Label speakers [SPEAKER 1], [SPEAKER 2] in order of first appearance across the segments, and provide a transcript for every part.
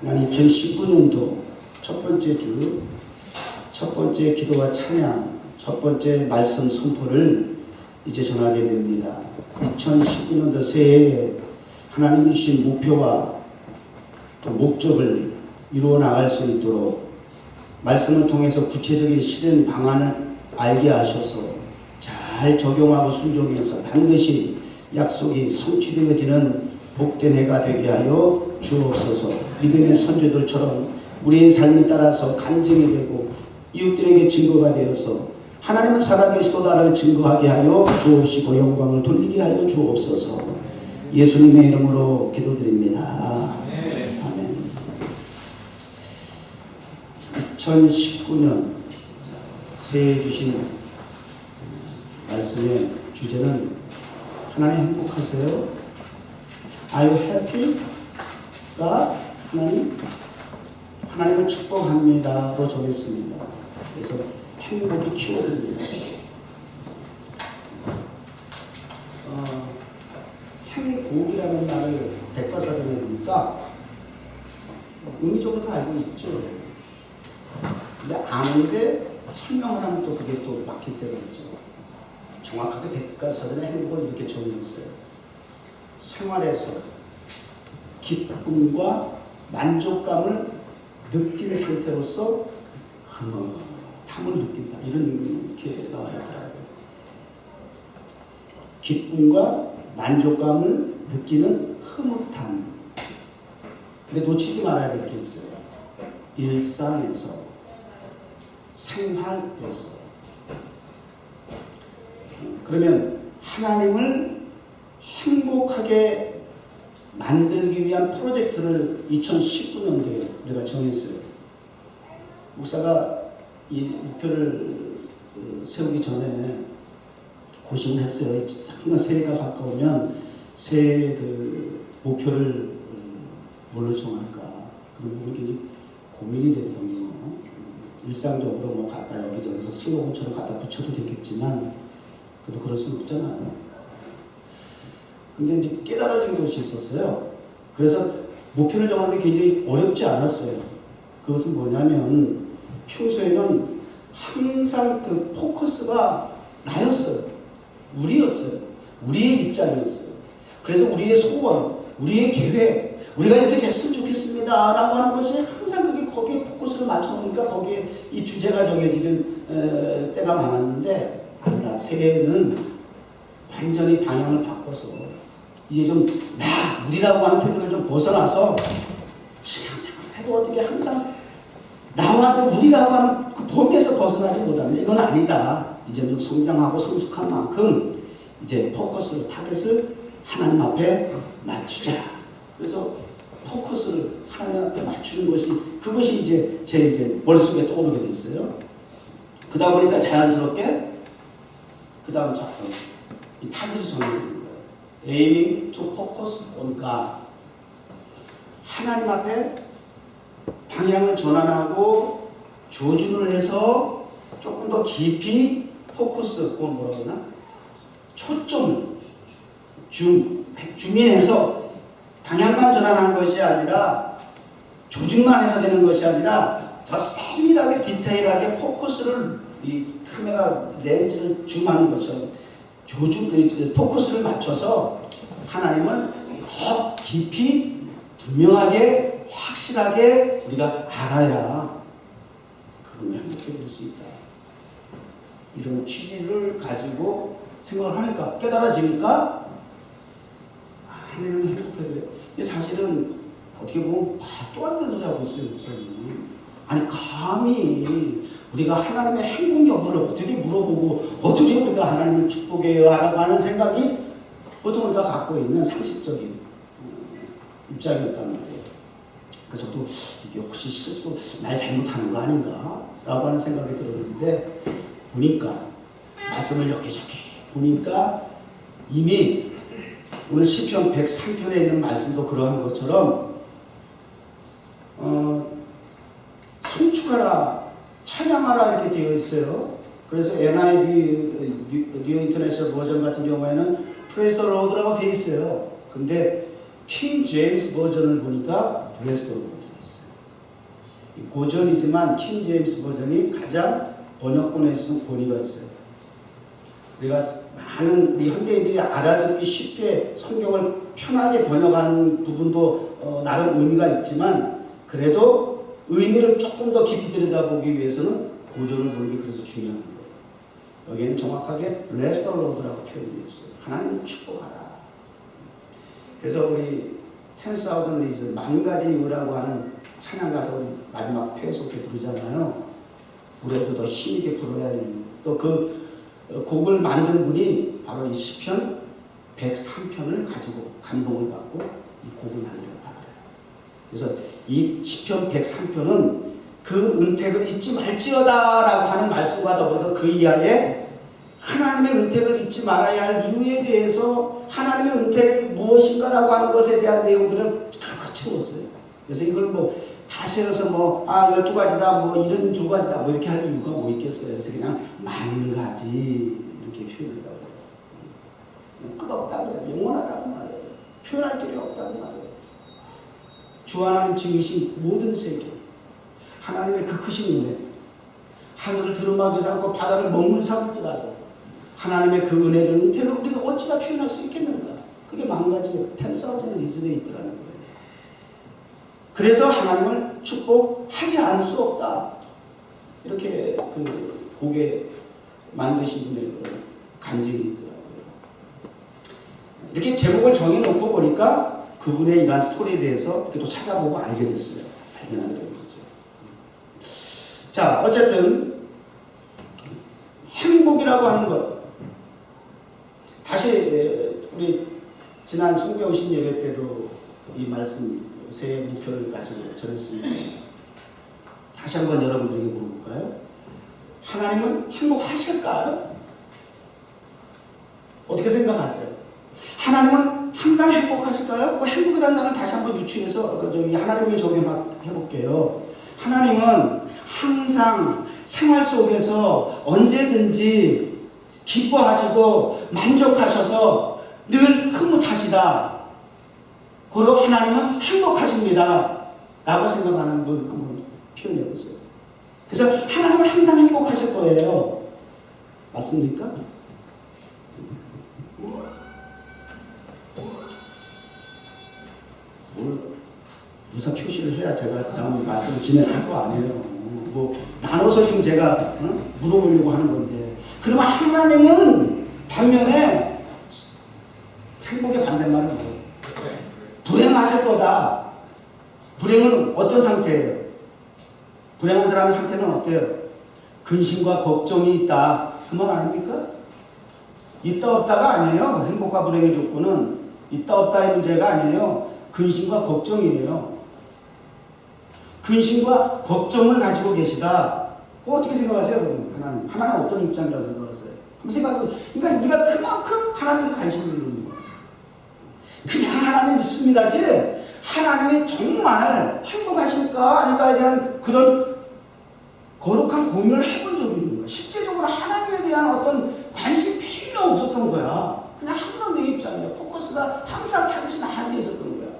[SPEAKER 1] 2019년도 첫 번째 주, 첫 번째 기도와 찬양, 첫 번째 말씀 선포를 이제 전하게 됩니다. 2019년도 새해에 하나님 주신 목표와 또 목적을 이루어 나갈 수 있도록 말씀을 통해서 구체적인 실행 방안을 알게 하셔서 잘 적용하고 순종해서 반드시 약속이 성취되어지는 복된 해가 되게 하여 주옵소서. 믿음의 선조들처럼 우리의 삶에 따라서 간증이 되고 이웃들에게 증거가 되어서 하나님은 살아계시도다를 증거하게 하여 주옵시고 영광을 돌리게 하여 주옵소서. 예수님의 이름으로 기도드립니다. 아멘. 2019년 새해 주신 말씀의 주제는 하나님 행복하세요? Are you happy? 가 하나님을 축복합니다로 정했습니다. 그래서 행복이 키워드입니다. 행복이라는 말을 백과사전에 보니까 의미적으로 다 알고 있죠. 근데 아는데 설명하라면 또 그게 또 막힐 때가 있죠. 정확하게 백과사전에 행복을 이렇게 정의했어요. 생활에서 기쁨과 만족감을 느낀 상태로서 흐뭇함을 느낀다. 이렇게 나와 있더라고요. 기쁨과 만족감을 느끼는 흐뭇함. 근데 놓치지 말아야 될 게 있어요. 일상에서, 생활에서. 그러면 하나님을 행복하게 만들기 위한 프로젝트를 2019년도에 우리가 정했어요. 목사가 이 목표를 세우기 전에 고심을 했어요. 특히나 새해가 가까우면 새해 목표를 뭘로 정할까? 그런 부분이 굉장히 고민이 되거든요. 일상적으로 뭐 갖다 여기저기서 슬로건처럼 갖다 붙여도 되겠지만 그래도 그럴 수는 없잖아요. 근데 이제 깨달아진 것이 있었어요. 그래서 목표를 정하는데 굉장히 어렵지 않았어요. 그것은 뭐냐면 평소에는 항상 그 포커스가 나였어요. 우리였어요. 우리의 입장이었어요. 그래서 우리의 소원, 우리의 계획, 우리가 이렇게 됐으면 좋겠습니다 라고 하는 것이 항상 거기에 포커스를 맞춰놓으니까 거기에 이 주제가 정해지는 때가 많았는데 아니다. 새해는 완전히 방향을 바꿔서 이제 좀 우리라고 하는 태도를 좀 벗어나서 신앙생활을 해도 어떻게 항상 나와 우리라고 하는 그 범위에서 벗어나지 못하는 이건 아니다. 이제 좀 성장하고 성숙한 만큼 이제 포커스를 타겟을 하나님 앞에 맞추자. 그래서 포커스를 하나님 앞에 맞추는 것이 그것이 이제 제 머릿속에 떠오르게 됐어요. 그러다 보니까 자연스럽게 그 다음 작품 이 타겟이 정해진 거예요. Aiming to focus on God. 하나님 앞에 방향을 전환하고 조준을 해서 조금 더 깊이 포커스, 뭐라고 하나? 초점을 주민해서 방향만 전환한 것이 아니라 조준만 해서 되는 것이 아니라 더 세밀하게 디테일하게 포커스를 이 카메라 렌즈를 줌하는 것처럼 포커스를 맞춰서 하나님을 더 깊이 분명하게 확실하게 우리가 알아야 그러면 행복해질 수 있다. 이런 취지를 가지고 생각을 하니까 깨달아지니까 하나님은 행복해져요. 사실은 어떻게 보면 또 안 되는 소리 하고 있어요. 목사님. 아니 감히 우리가 하나님의 행복 여부를 어떻게 물어보고 어떻게 우리가 하나님을 축복해요 하라고 하는 생각이 보통 우리가 갖고 있는 상식적인 입장이었단 말이에요. 그래서 저도 이게 혹시 실수 말 잘못하는 거 아닌가 라고 하는 생각이 들었는데 보니까 말씀을 여기저기 보니까 이미 오늘 시편 103편에 있는 말씀도 그러한 것처럼 송축하라 찬양하라 이렇게 되어 있어요. 그래서 NIV 뉴 인터내셔널 버전 같은 경우에는 Praise the Lord라고 되어 있어요. 근데 킹 제임스 버전을 보니까 Bless the Lord 되어 있어요. 고전이지만 킹 제임스 버전이 가장 번역본에서는 권위가 있어요. 우리가 많은 우리 현대인들이 알아듣기 쉽게 성경을 편하게 번역한 부분도 나름 의미가 있지만 그래도 의미를 조금 더 깊이 들여다보기 위해서는 고전을 보는 게 그래서 중요한 거예요. 여기에는 정확하게 Bless the Lord라고 표현되어 있어요. 하나님을 축복하라. 그래서 우리 10,000 reasons, 만 가지 이유라고 하는 찬양 가사 마지막 회속에 부르잖아요. 우리도 더 힘있게 불어야 하는 이유. 또 그 곡을 만든 분이 바로 이 시편 103편을 가지고 감동을 받고 이 곡을 만들었다 그래요. 그래서 이 시편 103편은 그 은택을 잊지 말지어다라고 하는 말씀과 더불어서 그 이하에 하나님의 은택을 잊지 말아야 할 이유에 대해서 하나님의 은택이 무엇인가라고 하는 것에 대한 내용들을 다 채웠어요. 그래서 이걸 다 세워서 12가지다, 이런 2가지다, 이렇게 할 이유가 뭐 있겠어요. 그래서 그냥 10,000가지 이렇게 표현한다고 해요. 끝없다고 해요. 영원하다고 말해요. 표현할 길이 없다고 말해요. 주 하나님 지으신 모든 세계, 하나님의 그 크신 은혜, 하늘을 두루마기 삼고 바다를 먹물 삼을지라도 하나님의 그 은혜를 은택을 우리가 어찌나 표현할 수 있겠는가. 그게 10,000가지 10,000 reason에 있더라는 거예요. 그래서 하나님을 축복하지 않을 수 없다. 이렇게 그 곡에 만드신 분의 간증이 있더라고요. 이렇게 제목을 정해놓고 보니까 그분의 이러한 스토리에 대해서 또 찾아보고 알게 됐어요. 발견하게 된 거죠. 자, 어쨌든 행복이라고 하는 것. 다시 우리 지난 성경신 예배 때도 이 말씀 새 목표를 가지고 전했습니다. 다시 한번 여러분들에게 물어볼까요? 하나님은 행복하실까요? 어떻게 생각하세요? 하나님은 항상 행복하실까요? 그 행복이라는 단어를 다시 한번 유추해서 하나님에게 적용해볼게요. 하나님은 항상 생활 속에서 언제든지 기뻐하시고 만족하셔서 늘 흐뭇하시다. 그리고 하나님은 행복하십니다. 라고 생각하는 분 한번 표현해 보세요. 그래서 하나님은 항상 행복하실 거예요. 맞습니까? 무사 표시를 해야 제가 다음 말씀을 진행할 거 아니에요. 나눠서 지금 제가 물어보려고 하는 건데. 그러면 하나님은 반면에 행복의 반대말은 뭐예요? 불행하실 거다. 불행은 어떤 상태예요? 불행한 사람의 상태는 어때요? 근심과 걱정이 있다. 그 말 아닙니까? 있다 없다가 아니에요. 행복과 불행의 조건은 있다 없다의 문제가 아니에요. 근심과 걱정이에요. 근심과 걱정을 가지고 계시다. 그거 어떻게 생각하세요? 하나님. 하나님 어떤 입장이라고 생각하세요? 한번 생각해보세요. 그러니까 우리가 그만큼 하나님께 관심을 두는 거예요. 그냥 하나님 믿습니다지 하나님이 정말 행복하실까 아닐까에 대한 그런 거룩한 고민을 해본 적이 있는 거야. 실제적으로 하나님에 대한 어떤 관심이 필요 없었던 거야. 그냥 항상 내 입장이야. 포커스가 항상 타겟이 나한테 있었던 거야.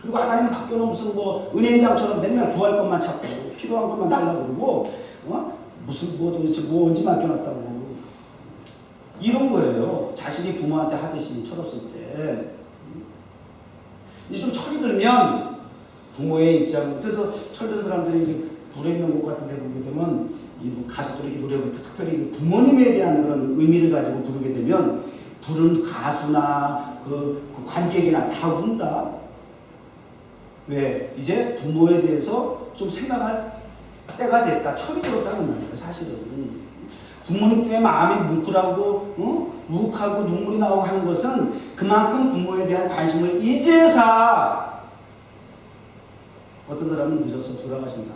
[SPEAKER 1] 그리고 하나님 맡겨놓은 무슨 은행장처럼 맨날 구할 것만 찾고 필요한 것만 달라고 그러고 무슨 도대체 언제 맡겨놨다고 이런 거예요. 자식이 부모한테 하듯이 철없을 때. 이제 좀 철이 들면 부모의 입장, 그래서 철든 사람들이 이제 불의 명곡 같은 데 보게 되면 이 가수들이 이렇게 노래 부르면 특별히 부모님에 대한 그런 의미를 가지고 부르게 되면 부른 가수나 그 관객이나 다 운다. 왜? 이제 부모에 대해서 좀 생각할 때가 됐다. 철이 들었다는 말이에요. 사실은. 부모님 때문에 마음이 뭉클하고 우욱하고 눈물이 나오고 하는 것은 그만큼 부모에 대한 관심을 이제서 어떤 사람은 늦어서 돌아가신다.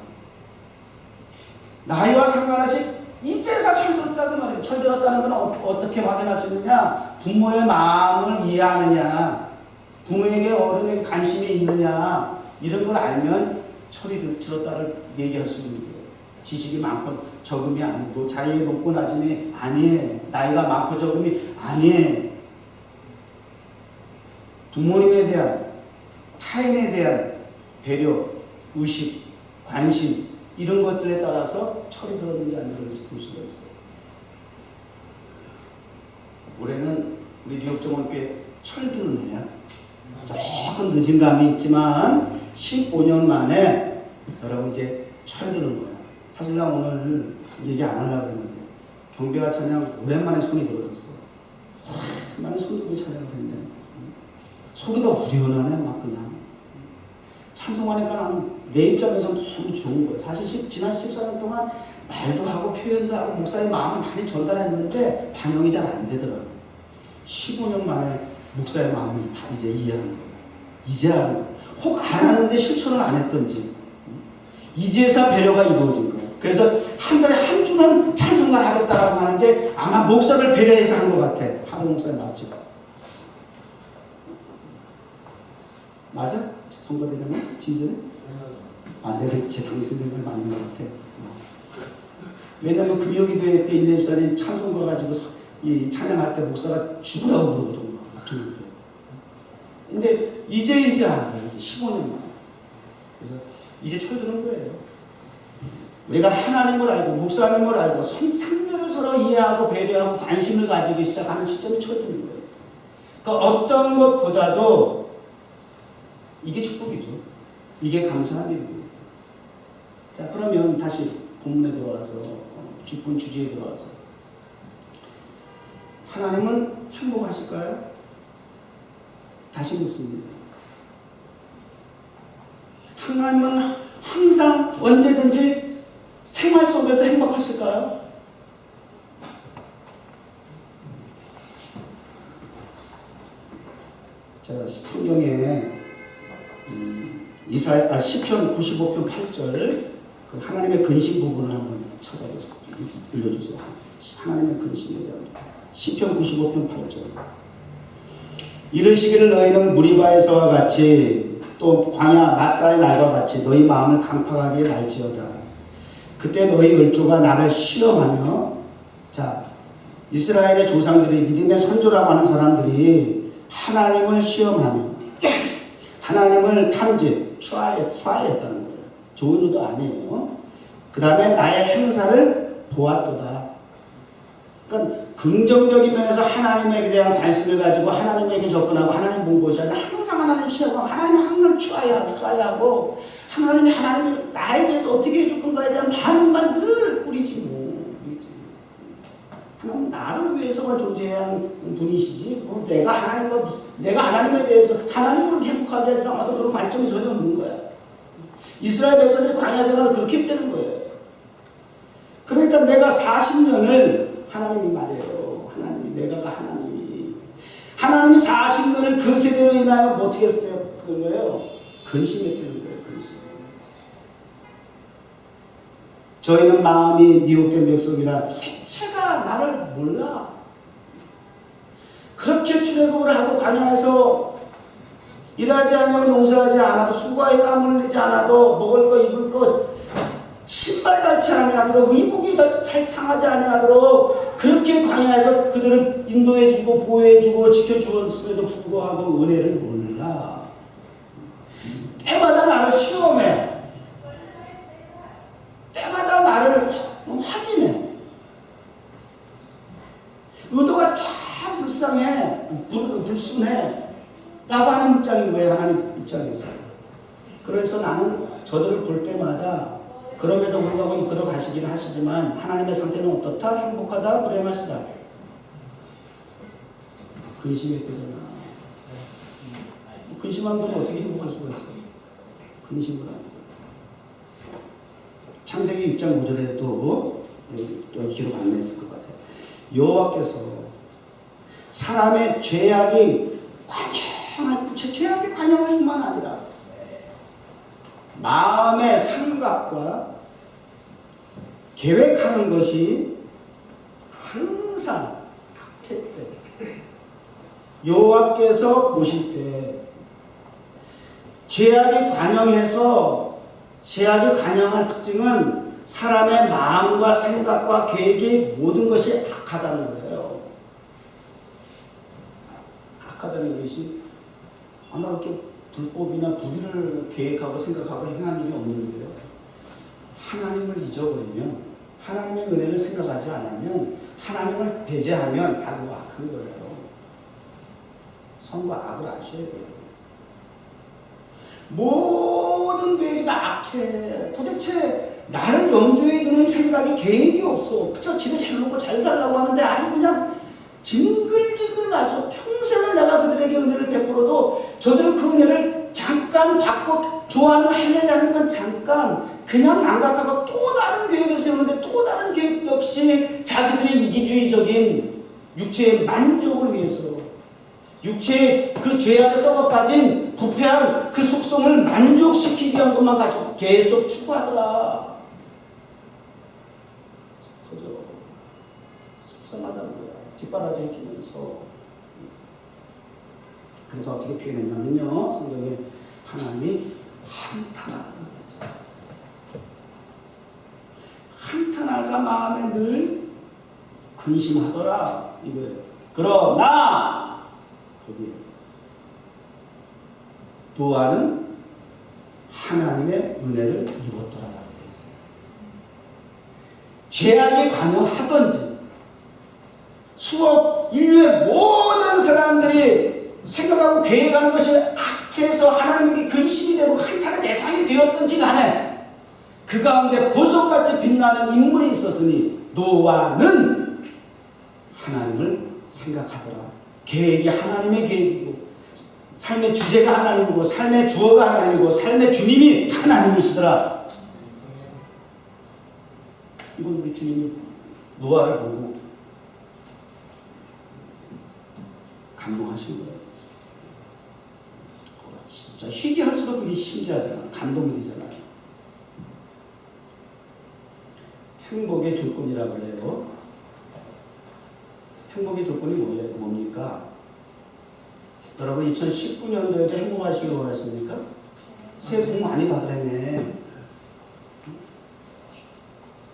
[SPEAKER 1] 나이와 상관없이 이제서 철들었다는 말이에요. 철들었다는 건 어떻게 확인할 수 있느냐? 부모의 마음을 이해하느냐, 부모에게 어른에게 관심이 있느냐, 이런 걸 알면 철이 들었다를 얘기할 수 있는 거예요. 지식이 많고 적음이 아니고 자리에 높고 낮음이 아니에요. 나이가 많고 적음이 아니에요. 부모님에 대한, 타인에 대한 배려, 의식, 관심 이런 것들에 따라서 철이 들었는지 안 들었는지 볼 수가 있어요. 올해는 우리 뉴욕정원교회 철 드는 해야. 조금 늦은 감이 있지만 15년 만에 여러분 이제 철 드는 거야. 사실 나 오늘 얘기 안 하려고 했는데 경배와 찬양 오랜만에 손이 들어졌어. 오랜만에 손 들고 찬양을 했는데 속이 다 우려나네 막 그냥. 찬송하니까 나는 내 입장에서 너무 좋은 거예요. 사실 지난 14년 동안 말도 하고 표현도 하고 목사의 마음을 많이 전달했는데 반영이 잘 안 되더라고요. 15년 만에 목사의 마음을 이제 이해하는 거예요. 이제 하는 거예요. 혹 알았는데 실천을 안 했던지 이제서 배려가 이루어진 거예요. 그래서 한 달에 한 주는 찬송가 하겠다라고 하는 게 아마 목사를 배려해서 한 것 같아. 하부 목사님 맞죠? 맞아? 성도대장님? 지지는? 아, 제 당시 생각이 맞는 것 같아. 왜냐면 금요기도회 때 114님 찬송가 가지고 이 찬양할 때 목사가 죽으라고 부르거든요. 근데 이제 하는 거예요. 15년 만에. 그래서 이제 철드는 거예요. 우리가 하나님을 알고 목사님을 알고 상대를 서로 이해하고 배려하고 관심을 가지기 시작하는 시점이 철드는 거예요. 그러니까 어떤 것보다도 이게 축복이죠. 이게 감사한 일이고. 자, 그러면 다시 본문에 들어와서 본 주제에 들어와서 하나님은 행복하실까요? 다시 묻습니다. 하나님은 항상 언제든지 생활 속에서 행복하실까요? 자, 성경에 시편 95편 8절 그 하나님의 근심 부분을 한번 찾아보세요. 읽어주세요. 하나님의 근심에 대한 시편 95편 8절. 이르시기를 너희는 무리바에서와 같이 또 광야 마사의 날과 같이 너희 마음을 강팍하게 말지어다. 그때 너희 을조가 나를 시험하며, 자, 이스라엘의 조상들이 믿음의 선조라고 하는 사람들이 하나님을 시험하며 하나님을 트라이했다는 거예요. 좋은 의도 아니에요. 그 다음에 나의 행사를 보았도다. 그러니까 긍정적인 면에서 하나님에 대한 관심을 가지고 하나님에게 접근하고 하나님 본 것이 아니라 항상 하나님 시험하고 하나님 항상 트라이하고 하나님이 나에 대해서 어떻게 해줄 건가에 대한 반응만 늘 우리지. 하나님 나를 위해서만 존재해야 하는 분이시지. 내가 하나님에 대해서 하나님으로 행복하게 하지 않아도 그런 관점이 전혀 없는 거야. 이스라엘 백성들이 광야 생활을 그렇게 했다는 거예요. 그러니까 내가 40년을 하나님이 말해요. 하나님이 40년을 그 세대로 인하여 어떻게 했던 거예요? 근심했다는 거예요. 근심. 저희는 마음이 미혹된 백성이라 대체가 나를 몰라. 그렇게 출애굽을 하고 광야에서 일하지 않으면 농사하지 않아도 수고에 땀 흘리지 않아도 먹을 거 입을 거 신발이 닳지 아니하도록 의복이 잘 상하지 아니하도록 그렇게 광야에서 그들을 인도해주고 보호해주고 지켜주었음에도 불구하고 은혜를 몰라. 때마다 나를 시험해. 때마다 나를 확인해. 의도가 참 불순해 라고 하는 입장인 거예요. 하나님 입장에서. 그래서 나는 저들을 볼 때마다 그럼에도 불구하고 이끌어 가시기는 하시지만 하나님의 상태는 어떻다? 행복하다? 불행하시다? 근심했대잖아. 근심한 분이 어떻게 행복할 수가 있어? 근심을 하는 거야. 창세기 6장 5절에도 여기 기록 안 냈을 것 같아요. 여호와께서 사람의 죄악이 관영할 뿐만 아니라 마음의 생각과 계획하는 것이 항상 악했대. 여호와께서 보실 때 죄악이 관영한 특징은 사람의 마음과 생각과 계획이 모든 것이 악하다는 거예요. 악하다는 것이 아마 이렇게 불법이나 불의를 계획하고 생각하고 행한 일이 없는 거예요. 하나님을 잊어버리면, 하나님의 은혜를 생각하지 않으면, 하나님을 배제하면 다 그거 악한 거예요. 선과 악을 아셔야 돼요. 모든 계획이 다 악해. 도대체 나를 염두에 두는 생각이 계획이 없어. 그저 집에 잘 먹고 잘 살라고 하는데 아주 그냥 징글징글하죠. 평생을 내가 그들에게 은혜를 베풀어도 저들은 그 은혜를 잠깐 받고 좋아하는 할례하는 건 잠깐 그냥 망각하고 또 다른 계획을 세우는데 또 다른 계획 역시 자기들의 이기주의적인 육체의 만족을 위해서, 육체의 그 죄 안에 썩어 빠진 부패한 그 속성을 만족시키기 위한 것만 가지고 계속 추구하더라. 그저 속상하다는 거야. 뒷바라지 해주면서. 그래서 어떻게 표현했냐면요, 성경에 하나님이 한탄하사 그랬어요. 한탄하사 마음에 늘 근심하더라 이거예요. 그러나 거기에 노아는 하나님의 은혜를 입었더라라고 되어 있어요. 죄악에 관여하든지 수억 인류의 모든 사람들이 생각하고 계획하는 것이 악해서 하나님에게 근심이 되고 한탄의 대상이 되었든지 간에 그 가운데 보석같이 빛나는 인물이 있었으니 노아는 하나님을 생각하더라. 계획이 하나님의 계획이고 삶의 주제가 하나님이고 삶의 주어가 하나님이고 삶의 주님이 하나님이시더라. 이건 우리 주님이 노아를 보고 감동하신 거예요. 진짜 희귀할수록 그게 신기하잖아. 감동이 되잖아요. 행복의 조건이라고 해요. 행복의 조건이 뭡니까? 여러분 2019년도에도 행복하시길 원하십니까? 새해 복 많이 받으라네.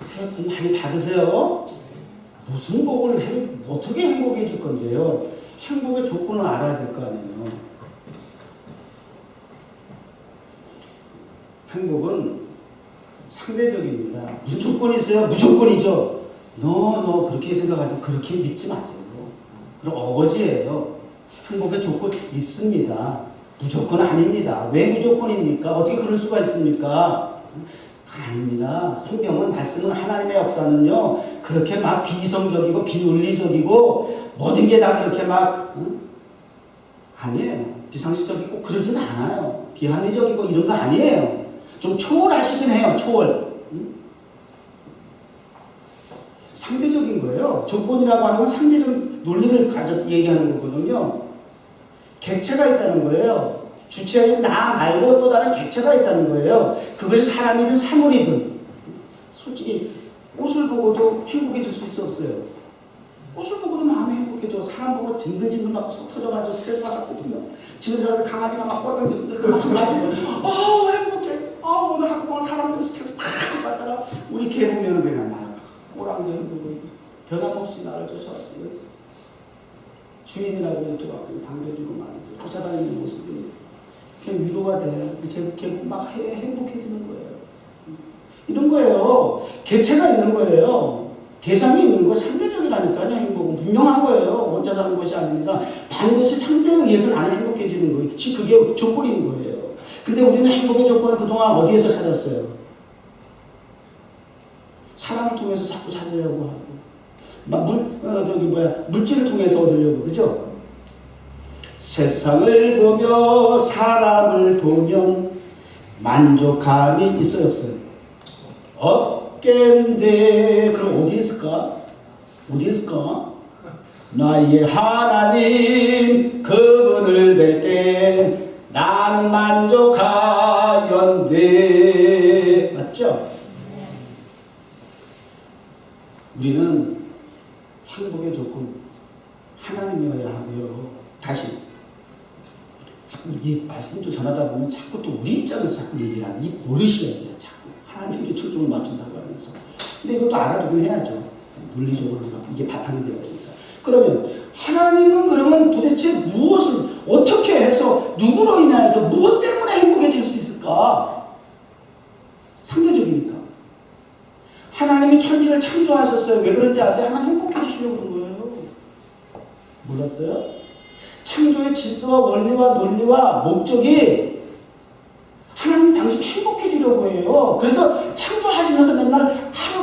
[SPEAKER 1] 새해 복 많이 받으세요. 무슨 복을 어떻게 행복해질 건데요? 행복의 조건을 알아야 될 거 아니에요. 행복은 상대적입니다. 무슨 조건이 있어요? 무조건이죠. 너 그렇게 생각하지 그렇게 믿지 마세요. 그럼 어거지예요. 행복의 조건 있습니다. 무조건 아닙니다. 왜 무조건입니까? 어떻게 그럴 수가 있습니까? 아닙니다. 성경은 말씀은 하나님의 역사는요 그렇게 막 비이성적이고 비논리적이고 모든 게 다 그렇게 막 아니에요. 비상식적이고 그러진 않아요. 비합리적이고 이런 거 아니에요. 좀 초월하시긴 해요. 초월. 상대적인 거예요. 조건이라고 하는 건 상대적 논리를 얘기하는 거거든요. 객체가 있다는 거예요. 주체인 나 말고 또 다른 객체가 있다는 거예요. 그것이 사람이든 사물이든. 솔직히 꽃을 보고도 행복해질 수 있어 없어요? 꽃을 보고도 마음이 행복해져. 사람 보고 징글징글 막 속 터져가지고 스트레스 받았거든요. 집에 들어가서 강아지가 막 꼬라박이 흔들고 막 한마디고 행복했어. 오늘 학원 사람들이 스트레스 팍 받다가 우리 개 보면 그냥 막 꼬랑지 흔들고 변함없이 나를 쫓아가지고 주인이라고 이렇게 막 반겨주고 말이죠. 쫓아다니는 모습이 그냥 위로가 돼. 제 막 행복해지는 거예요. 이런 거예요. 객체가 있는 거예요. 대상이 있는 거 상대적이라니까요. 행복은 분명한 거예요. 혼자 사는 것이 아니라 반드시 상대에 의해서 나는 행복해지는 거예요. 그게 조건인 거예요. 근데 우리는 행복의 조건을 그동안 어디에서 찾았어요? 사람을 통해서 자꾸 찾으려고 하고 물질을 통해서 얻으려고 그죠? 세상을 보며 사람을 보면 만족감이 있어요 없어요? 없겠는데 그럼 어디 있을까? 어디 있을까? 나의 하나님 그분을 뵐 때 나는 만족하였네. 맞죠? 우리는 행복의 조건 하나님이어야 하고요. 다시 자꾸 이 말씀도 전하다 보면 자꾸 또 우리 입장에서 자꾸 얘기를 하는 이 버릇이야. 자꾸 하나님께 초점을 맞춘다고 하면서. 근데 이것도 알아두긴 해야죠. 논리적으로 이게 바탕이 되어 있으니까. 그러면 하나님은 그러면 도대체 무엇을 어떻게 해서 누구로 인해서 무엇 때문에 행복해질 수 있을까? 상대적이니까. 하나님이 천지를 창조하셨어요. 왜 그런지 아세요? 하나님 행복해지시려고 그런 거예요. 몰랐어요? 창조의 질서와 원리와 논리와 목적이 하나님 당신 행복해지려고 해요. 그래서 창조하시면서 맨날 하루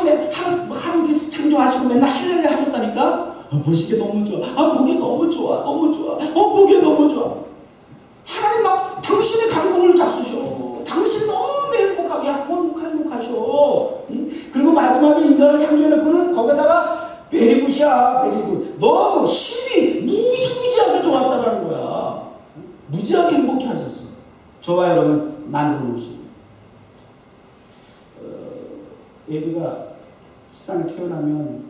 [SPEAKER 1] 창조하시고 맨날 할렐루야 하셨다니까? 보시기 너무 좋아. 보기 너무 좋아. 너무 좋아. 보기 너무 좋아. 하나님 막 당신의 감동을 잡수셔. 당신이 너무 행복하셔. 그리고 마지막에 인간을 창조해놓고는 거기다가 베리굿이야. 베리굿. 너무 힘이 무지무지하게 좋았다는 거야. 무지하게 행복해 하셨어. 저와 여러분 만들어 놓으시고. 애기가 세상에 태어나면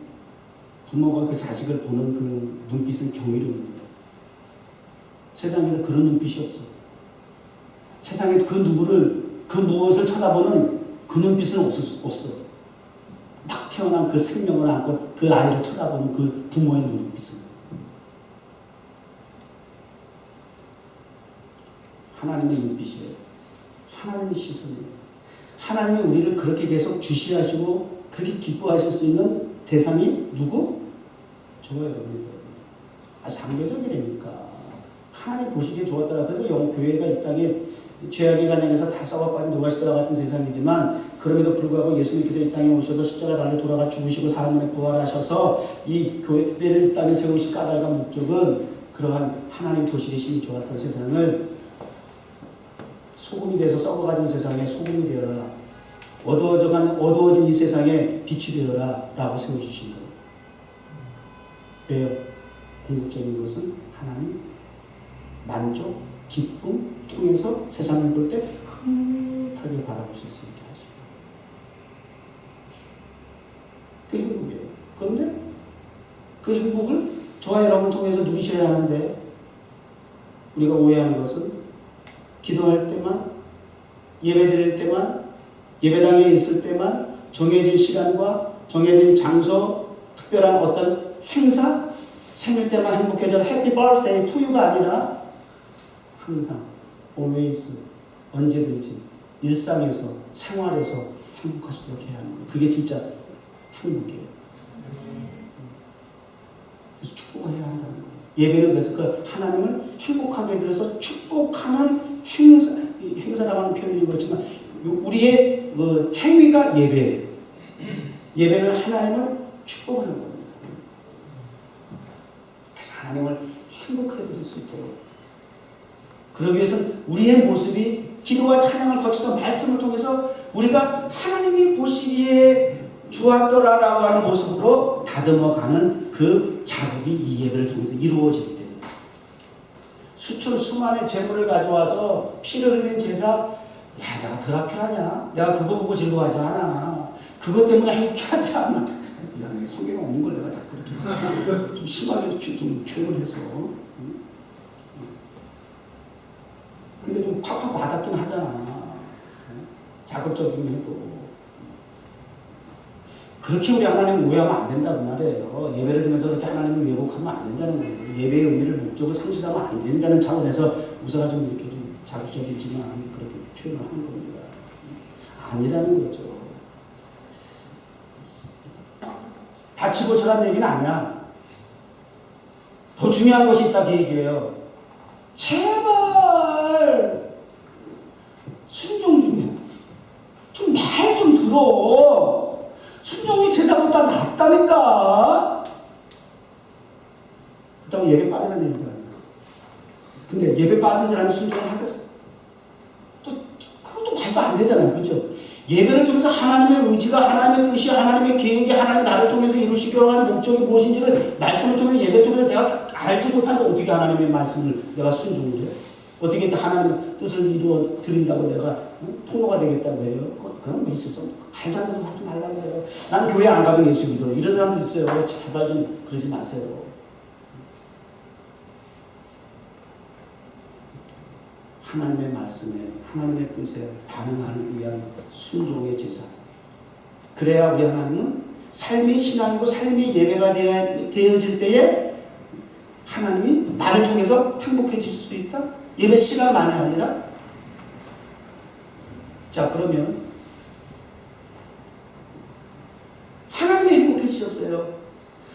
[SPEAKER 1] 부모가 그 자식을 보는 그 눈빛은 경이로웁니다. 세상에서 그런 눈빛이 없어. 세상에 그 무엇을 쳐다보는 그 눈빛은 없어. 막 태어난 그 생명을 안고 그 아이를 쳐다보는 그 부모의 눈빛은. 하나님의 눈빛이에요. 하나님의 시선이에요. 하나님이 우리를 그렇게 계속 주시하시고 그렇게 기뻐하실 수 있는 대상이 누구? 저와 여러분입니다. 상대적이라니까. 하나님 보시기에 좋았더라. 그래서 교회가 이 땅에 죄악의 간양에서 다 썩어빠진 노가시더라 같은 세상이지만 그럼에도 불구하고 예수님께서 이 땅에 오셔서 십자가 달려 돌아가 죽으시고 사흘 부활하셔서 이 교회를 이 땅에 세우실 까닭과 목적은 그러한 하나님 보시기에 심히 좋았던 세상을 소금이 돼서 썩어가진 세상에 소금이 되어라. 어두워진 이 세상에 빛이 되어라 라고 세워주신 거예요. 왜요? 궁극적인 것은 하나님 만족, 기쁨 통해서 세상을 볼 때 흐뭇하게 바라보실 수 있게 하시고 그 행복이에요. 그런데 그 행복을 저와 여러분 통해서 누리셔야 하는데 우리가 오해하는 것은 기도할 때만, 예배드릴 때만, 예배당에 있을 때만, 정해진 시간과 정해진 장소, 특별한 어떤 행사, 생일 때만 행복해져라. 해피 버스데이 투 유가 아니라 항상, always, 언제든지 일상에서, 생활에서 행복하시도록 해야 하는 거예요. 그게 진짜 행복이에요. 그래서 축복을 해야 한다는 거예요. 예배는 그래서 그 하나님을 행복하게 해드려서 축복하는 행사라고 하는 표현이 그렇지만 우리의 행위가 예배예요. 예배는 하나님을 축복하는 겁니다. 그래서 하나님을 행복하게 해드릴 수 있도록 그러기 위해서는 우리의 모습이 기도와 찬양을 거쳐서 말씀을 통해서 우리가 하나님이 보시기에 좋았더라라고 하는 모습으로 다듬어가는 그 작업이 이 예배를 통해서 이루어지기 때문에 수많은 재물을 가져와서 피를 흘린 제사 내가 드라큘라냐? 내가 그거 보고 즐거워하지 않아. 그것 때문에 행복해하지 않아. 미안해. 성경에 없는 걸 내가 자꾸 이렇게 좀 심하게 좀 표현을 해서 근데 좀 팍팍 와닿긴 하잖아. 자극적이긴 해도 그렇게 우리 하나님을 오해하면 안 된다고 말이에요. 예배를 드리면서 그렇게 하나님을 왜곡하면 안 된다는 거예요. 예배의 의미를 목적을 상실하면 안 된다는 차원에서 우사가 좀 이렇게 좀 자극적이지만 그렇게 표현을 하는 겁니다. 아니라는 거죠. 다치고 저란 얘기는 아니야. 더 중요한 것이 있다 그 얘기예요. 제발 순종 좀 해. 좀 말 좀 들어. 순종이 제사보다 낫다니까. 그렇다고 예배 빠지는 얘기가 아니야. 근데 예배 빠진 사람이 순종을 하겠어? 또 그것도 말도 안 되잖아요. 그죠? 예배를 통해서 하나님의 의지가, 하나님의 뜻이, 하나님의 계획이 하나님 나를 통해서 이루시기로 하는 목적이 무엇인지를 말씀을 통해서 예배 통해서 내가 알지 못하는데 어떻게 하나님의 말씀을 내가 순종을 해? 어떻게 하나님의 뜻을 이루어 드린다고 내가 통로가 되겠다고 해요? 그건 뭐 있어서 말도 안 되는 거 하지 말라고 해요. 난 교회 안 가도 예수 믿어. 이런 사람들 있어요. 제발 좀 그러지 마세요. 하나님의 말씀에, 하나님의 뜻에 반응하기 위한 순종의 제사. 그래야 우리 하나님은 삶이 신앙이고 삶이 예배가 되어질 때에 하나님이 나를 통해서 행복해질 수 있다? 예배 시간만이 아니라? 자, 그러면 하나님이 행복해지셨어요.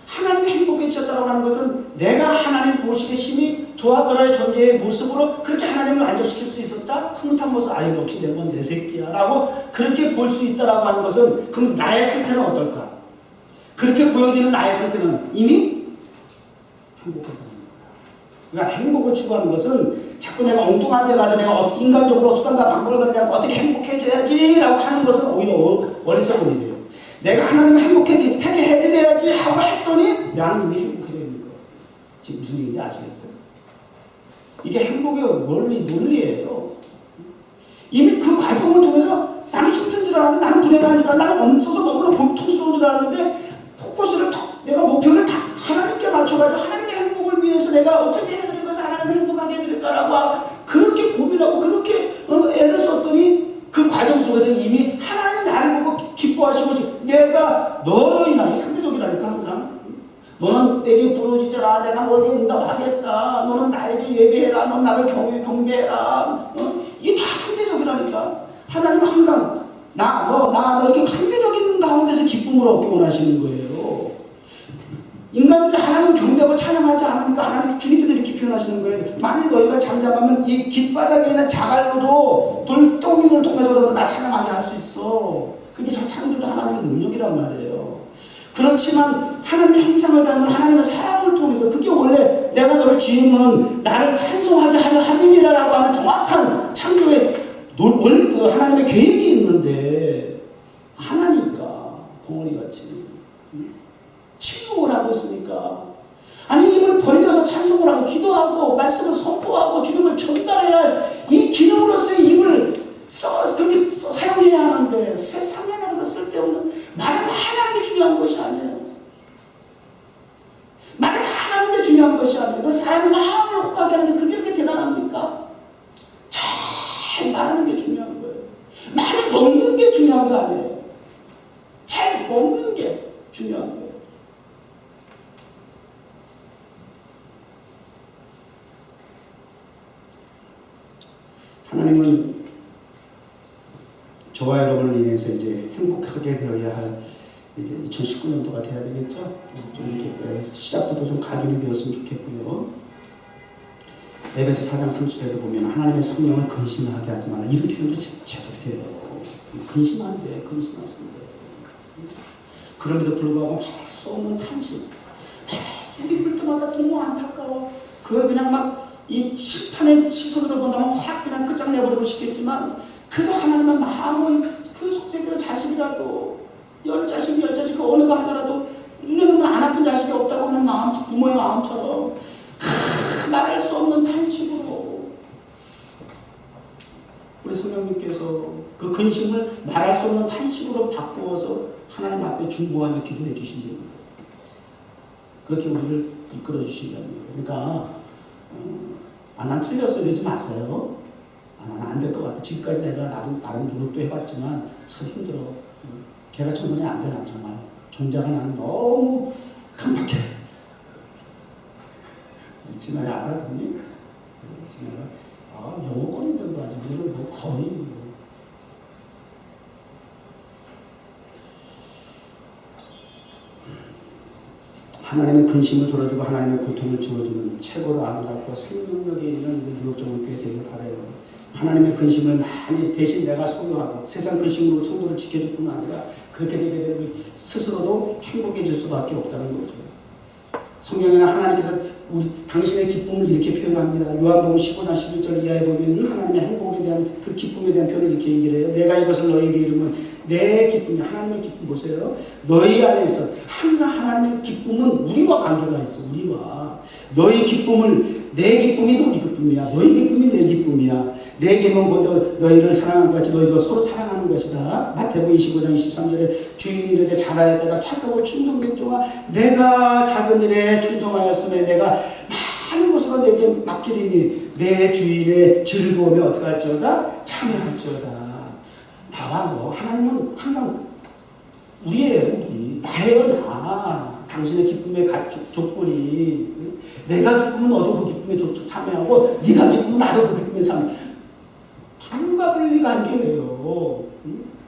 [SPEAKER 1] 하나님이 행복해지셨다고 하는 것은 내가 하나님 보시기에 심히 조아더라의 존재의 모습으로 그렇게 하나님을 만족시킬 수 있었다? 흐뭇한 모습, 아이 역시 내 건 내 새끼야 라고 그렇게 볼 수 있다라고 하는 것은 그럼 나의 상태는 어떨까? 그렇게 보여지는 나의 상태는 이미 행복해서 하는 거야. 그러니까 행복을 추구하는 것은 자꾸 내가 엉뚱한 데 가서 내가 어떻게 인간적으로 수단과 방법을 가리지 않고 어떻게 행복해져야지 라고 하는 것은 오히려 어리석은 일이에요. 내가 하나님을 행복하게 해드려야지 하고 했더니 나는 이미 행복해져 있는 거예요. 지금 무슨 얘기인지 아시겠어요? 이게 행복의 논리예요. 이미 그 과정을 통해서 나는 힘든 줄 알았는데, 나는 불행한 줄 알았는데, 나는 없어서 너무나 고통스러운 줄 알았는데, 포커스를 내가 목표를 다 하나님께 맞춰가지고 하나님의 행복을 위해서 내가 어떻게 해드릴 것을 하나님을 행복하게 해드릴까라고 그렇게 고민하고 그렇게 애를 썼더니 그 과정 속에서 이미 하나님이 나를 보고 기뻐하시고 내가 너로 인하여 상대적이라니까 항상 너는 내게 부르짖어라 내가 너에게 응답하겠다 너는 나에게 예배해라 너는 나를 경배해라 이게 다 상대적이라니까 하나님은 항상 나 이렇게 상대적인 가운데서 기쁨을 얻기 원하시는 거예요. 인간들이 하나님을 경배하고 찬양하지 않으니까 하나님 주님께서 이렇게 표현하시는 거예요. 만일 너희가 잠잠하면 이 깃바닥에 있는 자갈로도 돌덩이를 통해서도 나 찬양하게 할 수 있어. 그게 저 창조주 하나님의 능력이란 말이에요. 그렇지만 하나님의 형상을 닮은 하나님의 사랑을 통해서 그게 원래 내가 너를 지으면 나를 찬송하게 하려 함이라고 하는 정확한 창조의 하나님의 계획이 있는데 하나니까 벙어리같이 침묵을 하고 있으니까 아니 입을 벌려서 찬송을 하고 기도하고 말씀을 선포하고 주님을 전달해야 할 이 기능으로서의 입을 그렇게 사용해야 하는데 세상에 나가서 쓸데없는 말을 많이 하는 게 중요한 것이 아니에요. 말을 잘하는 게 중요한 것이 아니에요. 그 사람의 마음을 혹하게 하는 게 그게 그렇게 대단합니까? 잘 말하는 게 중요한 거예요. 말을 먹는 게 중요한 거 아니에요. 잘 먹는 게 중요한 거예요. 하나님은 저와 여러분을 인해서 이제 행복하게 되어야 할 이제 2019년도가 돼야 되겠죠. 좀 이렇게 시작부터 좀 각인이 되었으면 좋겠고요. 에베소 4장 30절에도 보면 하나님의 성령을 근심하게 하지 마라. 이런 표현도 제대로 돼요. 근심 안 돼. 근심하시면 돼요. 그럼에도 불구하고 할 수 없는 탄식. 속이 불 때마다 너무 안타까워. 그걸 그냥 막 이 심판의 시선으로 본다면 확 그냥 끝장내버리고 싶겠지만 그래도 하나님은 마음은 그 속세기의 자식이라도 열 자식 그 어느 거 하나라도 눈에 보면 안 아픈 자식이 없다고 하는 마음 부모의 마음처럼 말할 수 없는 탄식으로 우리 성령님께서 그 근심을 말할 수 없는 탄식으로 바꾸어서 하나님 앞에 중보하며 기도해 주신다는 거예요. 그렇게 우리를 이끌어 주신다는 거예요. 그러니까 난 틀렸어 이러지 마세요. 나는 안 될 것 같아. 지금까지 내가 나름 노력도 해봤지만 참 힘들어. 걔가 청소년이 안 돼. 난 정말 종자가 나는 너무 강박해. 지나야 알아듣니? 지나야 영어 꺼낸다고 하지. 우리는 뭐 거의 하나님의 근심을 들어주고 하나님의 고통을 지워주는 최고로 아름답고 생명력이 있는 무역종을 교회 되길 바라요. 하나님의 근심을 많이 대신 내가 소유하고 세상 근심으로 성도를 지켜줄 뿐 아니라 그렇게 되게 되면 스스로도 행복해질 수밖에 없다는 거죠. 성경에는 하나님께서 당신의 기쁨을 이렇게 표현합니다. 요한복음 15장 11절 이하에 보면 하나님의 행복에 대한 그 기쁨에 대한 표현을 이렇게 얘기를 해요. 내가 이것을 너희에게 이르면 내 기쁨이 하나님의 기쁨 보세요. 너희 안에 있어. 항상 하나님의 기쁨은 우리와 관계가 있어. 우리와. 너희 기쁨을 내 기쁨이 너희 기쁨이야. 너희 기쁨이 내 기쁨이야. 내 기쁨은 곧 너희를 사랑하는 것 같이 너희도 서로 사랑하는 것이다. 마태복음 25장 23절에 주인이 이르되 잘하였다. 착하고 충성된 종아 내가 작은 일에 충성하였으며 내가 많은 것으로 내게 맡기리니 내 주인의 즐거움에 어떻게 할지어다? 참여할지어다. 나와 너 하나님은 항상 우리예요. 우리 나예요. 나 당신의 기쁨의 조건이 내가 기쁘면 너도 그 기쁨에 참여하고 네가 기쁘면 나도 그 기쁨에 참여. 불가분리 관계예요.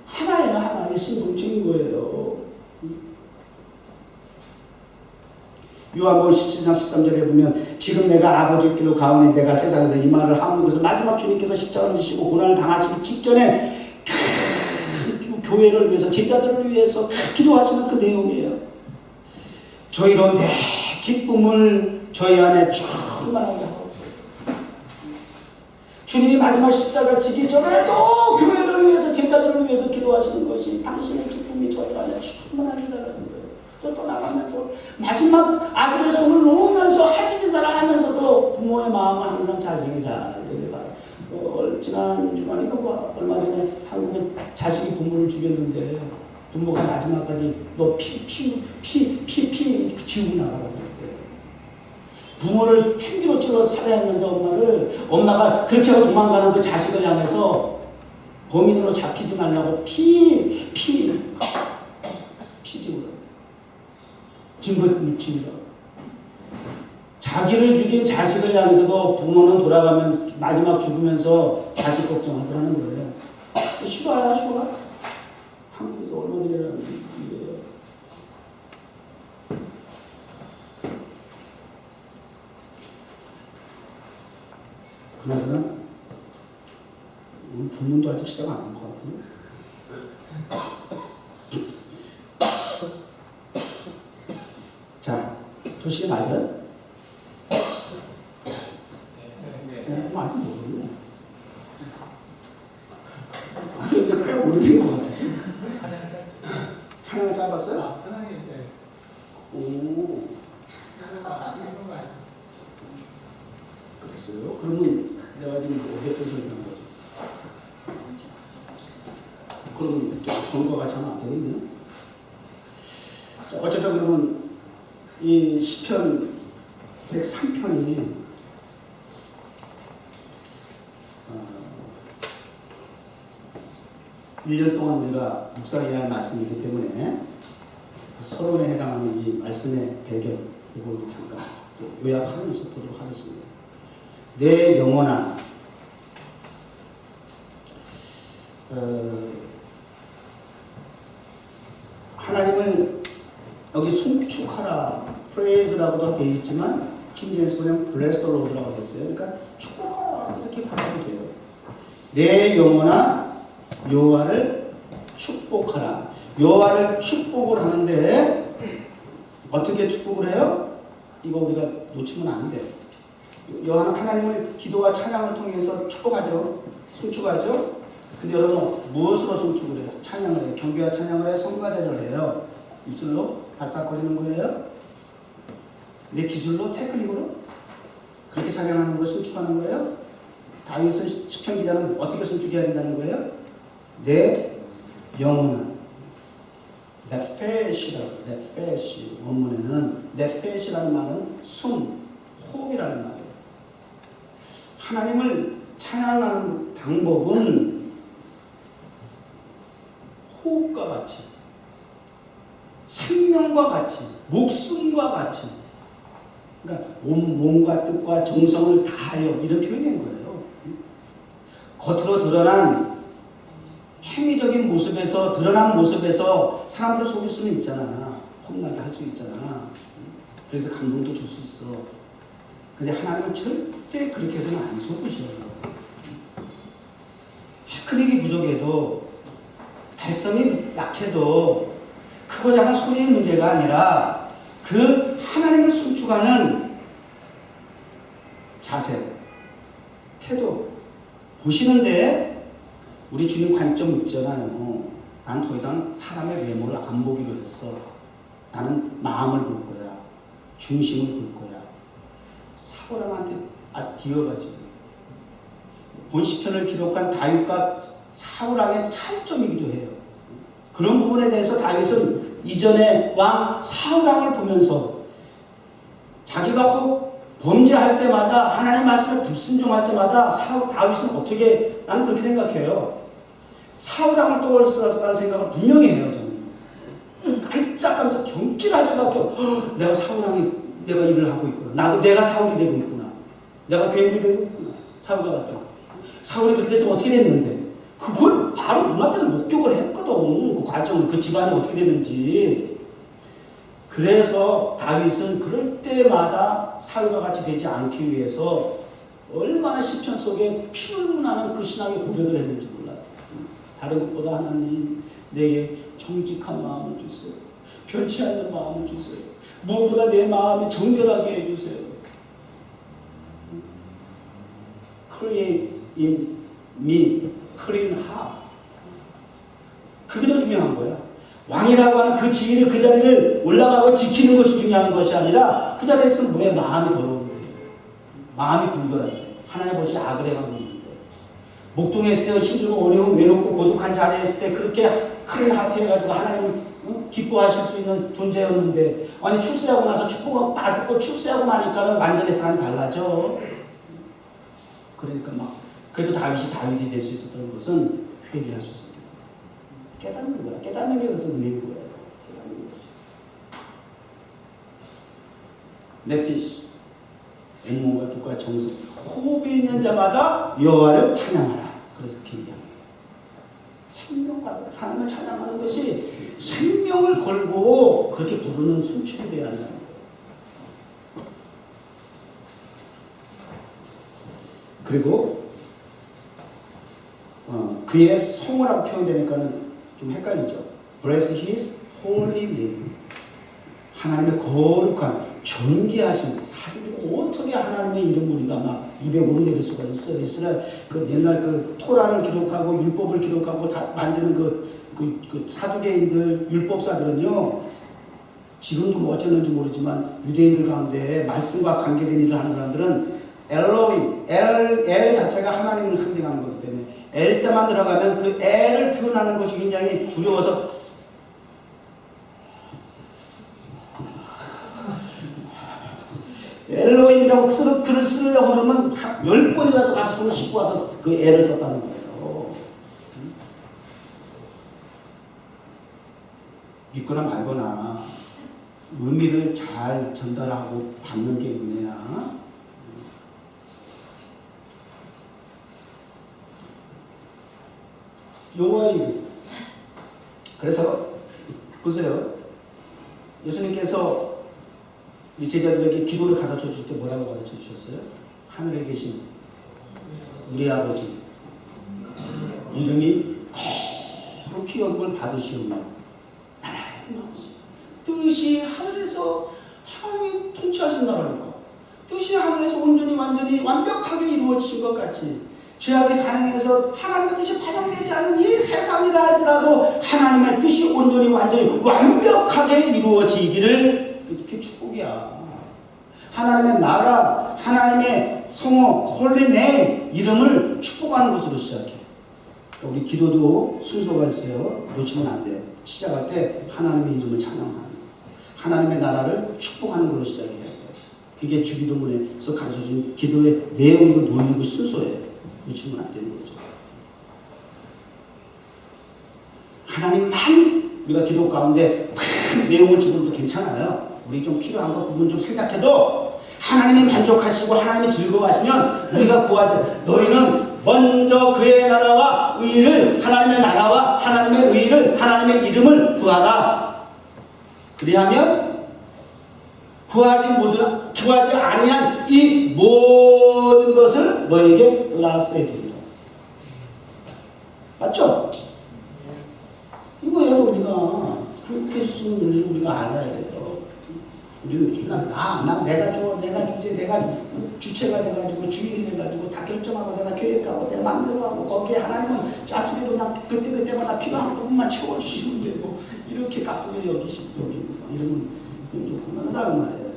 [SPEAKER 1] 하나예요. 하나. 일심동체인 거예요. 요한복음 17장 13절에 보면 지금 내가 아버지 길로 가오니 내가 세상에서 이 말을 하는 것은 마지막 주님께서 십자가를 지시고 고난을 당하시기 직전에 교회를 위해서 제자들을 위해서 기도하시는 그 내용이에요. 저희로 내 기쁨을 저희 안에 충만하게 하고 주님이 마지막 십자가 지기 전에도 교회를 위해서 제자들을 위해서 기도하시는 것이 당신의 기쁨이 저희 안에 충만하리라는 거예요. 저 떠나가면서 마지막 아들의 손을 놓으면서 하직이 자라하면서도 부모의 마음은 항상 자식이 잘 되길 바랍니다. 지난 주간인가 뭐 얼마 전에 한국에 자식이 부모를 죽였는데 부모가 마지막까지 너 피 지우고 나가라고 했대요. 부모를 흉기로 찔러 살해야 했는데 엄마가 그렇게 하고 도망가는 그 자식을 향해서 범인으로 잡히지 말라고 피 지우라. 증거 묻힙니다. 자기를 죽인 자식을 향해서도 부모는 돌아가면서 마지막 죽으면서 자식 걱정하더라는 거예요. 실화야 실화. 한국에서 얼마 전이라는 일이에요. 그나저나 우리 부모도 아직 시작 안 한 것 같은데. 자, 조식이 맞아요? 많이 모르네. 아니, 근데 꽤 오래된 것 같아요. 찬양을 짧았어요?
[SPEAKER 2] 찬양이, 네.
[SPEAKER 1] 오. 그랬어요? 그러면 내가 지금 어디에 또 설명한 거죠? 그러면 또 전과 같이 하면 안 되겠네요? 자, 어쨌든 그러면 이 시편 103편이 1년 동안 우리가 묵상해야 할 말씀이기 때문에 서론에 해당하는 이 말씀의 배경, 이걸 잠깐 또 요약하면서 보도록 하겠습니다. 내 영혼아, 하나님을 여기 송축하라, praise라고도 되어 있지만 킹제임스 보면 bless the Lord라고 되어 있어요. 그러니까 축복하라 이렇게 받아도 돼요. 내 영혼아 여호와를 축복하라. 여호와를 축복을 하는데 어떻게 축복을 해요? 이거 우리가 놓치면 안 돼요. 하나님을 기도와 찬양을 통해서 축복하죠. 송축하죠. 근데 여러분 무엇으로 송축을 해서 찬양을 해요? 경배와 찬양을 해요? 성가대를 해요? 입술로 바싹거리는 거예요? 내 기술로? 테크닉으로? 그렇게 찬양하는 걸 송축하는 거예요? 다윗은 시편 기자는 어떻게 송축해야 된다는 거예요? 내 영혼은 네페시라고, 네페시 원문에는 네페시라는 말은 숨, 호흡이라는 말이에요. 하나님을 찬양하는 방법은 호흡과 같이, 생명과 같이, 목숨과 같이, 그러니까 몸과 뜻과 정성을 다하여 이런 표현인 거예요. 겉으로 드러난 행위적인 모습에서, 드러난 모습에서 사람들을 속일 수는 있잖아. 혼나게 할 수 있잖아. 그래서 감동도 줄 수 있어. 근데 하나님은 절대 그렇게 해서는 안 속으셔요. 테크닉이 부족해도, 발성이 약해도, 크고 작은 소리의 문제가 아니라 그 하나님을 송축하는 자세, 태도, 보시는데 우리 주님 관점 있잖아요. 난 더 이상 사람의 외모를 안 보기로 했어. 나는 마음을 볼 거야. 중심을 볼 거야. 사울왕한테 아주 뒤어가지고 본 시편을 기록한 다윗과 사울왕의 차이점이기도 해요. 그런 부분에 대해서 다윗은 이전에 왕 사울왕을 보면서 자기가 범죄할 때마다 하나님의 말씀에 불순종할 때마다 다윗은 어떻게, 나는 그렇게 생각해요. 사울왕을 떠올렸으라는 생각을 분명히 해요. 저는 깜짝깜짝 경기를 할 수밖에 없어. 내가 사울왕이 내가 일을 하고 있구나. 내가 사울이 되고 있구나. 내가 괴물이 되고 있구나. 사울과 같은. 사울이 그렇게 돼서 어떻게 됐는데 그걸 바로 눈앞에서 목격을 했거든. 그 과정을, 그 집안이 어떻게 됐는지. 그래서 다윗은 그럴 때마다 사울과 같이 되지 않기 위해서 얼마나 시편 속에 피를 나는 그 신앙의 고백을 했는지 몰라요. 다른 것보다 하나님 내게 정직한 마음을 주세요. 변치 않는 마음을 주세요. 무엇보다 내 마음이 정결하게 해주세요. Create in me clean heart. 그게 더 중요한 거야. 왕이라고 하는 그 지위를, 그 자리를 올라가고 지키는 것이 중요한 것이 아니라 그 자리에 있으면 뭐야? 마음이 더러운 거예요. 마음이 불결한데 하나님 없이 악을 행하고 있는데 목동에 있을 때 힘들고 어려운 외롭고 고독한 자리에 있을 때 그렇게 큰 하트 해가지고 하나님을 기뻐하실 수 있는 존재였는데 아니 출세하고 나서 축복을 받고 출세하고 나니까는 완전히 사람이 달라져. 그러니까 막 그래도 다윗이 될 수 있었던 것은 회개할 수 있었다. 깨닫는 거야. 깨닫는 게 그래서 은혜인 거예요. 깨닫는 것이. 네피스 온몸과 뜻과 정성 호흡이 있는 자마다 여호와를 찬양하라. 그래서 기리야. 생명과 하나님을 찬양하는 것이 생명을 걸고 그렇게 부르는 순출이 되어야 한다는 거예요. 그리고 그의 성호라고 표현되니까는 좀 헷갈리죠. Bless His Holy Name. 하나님의 거룩한 존귀하신 사실 어떻게 하나님의 이름 우리가 막 입에 오르내릴 수가 있어요. 이스라엘 그 옛날 그 토라를 기록하고 율법을 기록하고 다 만지는 그 사두개인들 율법사들은요. 지금도 뭐 어쩌는지 모르지만 유대인들 가운데 말씀과 관계된 일을 하는 사람들은 엘로임, 엘 자체가 하나님을 상징하는 거기 때문에 L자만 들어가면 그 L을 표현하는 것이 굉장히 두려워서 엘로힘이라고 글을 쓰려고 그러면 10번이라도 가서 손을 씻고 와서 그 L을 썼다는 거예요. 믿거나 말거나 의미를 잘 전달하고 받는 게 은혜야. 여호와의 이름. 그래서 보세요. 예수님께서 이 제자들에게 기도를 가르쳐 줄 때 뭐라고 가르쳐 주셨어요? 하늘에 계신 우리 아버지 이름이 거룩히 여김을 받으시오며 나라의 마음씨 뜻이 하늘에서 하나님이 통치하신 나라니까 뜻이 하늘에서 온전히 완전히 완벽하게 이루어진 것 같이 죄악의 가능해서 하나님의 뜻이 반영되지 않는 이 세상이라 할지라도 하나님의 뜻이 온전히 완전히 완벽하게 이루어지기를 이렇게 축복이야. 하나님의 나라, 하나님의 성호, 홀리네임 이름을 축복하는 것으로 시작해. 우리 기도도 순서가 있어요. 놓치면 안 돼요. 시작할 때 하나님의 이름을 찬양하는 거. 하나님의 나라를 축복하는 걸로 시작해야 돼요. 그게 주기도문에서 가르쳐준 기도의 내용이고 논리고 순서예요. 놓치면 안 되는 거죠. 하나님만 우리가 기도 가운데 큰 내용을 집어도 괜찮아요. 우리 좀 필요한 거 부분 좀 생각해도 하나님이 만족하시고 하나님이 즐거워하시면 우리가 구하자. 너희는 먼저 그의 나라와 의를 하나님의 나라와 하나님의 의를 하나님의 이름을 구하라. 그리하면 구하지 아니한 이 모든 것을 너에게 플러스해 주리라. 맞죠? 이거예요. 우리가 행복해질 수 있는 논리를 우리가 알아야 돼요. 우리는 내가 주제, 내가 주체가 돼가지고 주인이 돼가지고 다 결정하고 내가 계획하고 내가 만들어가고 거기에 하나님은 짜투리로 그냥 그때마다 필요한 부분만 채워주시면 되고 이렇게 깍두기를 여기십니다. 이러면 좀 그만하다고 말이에요.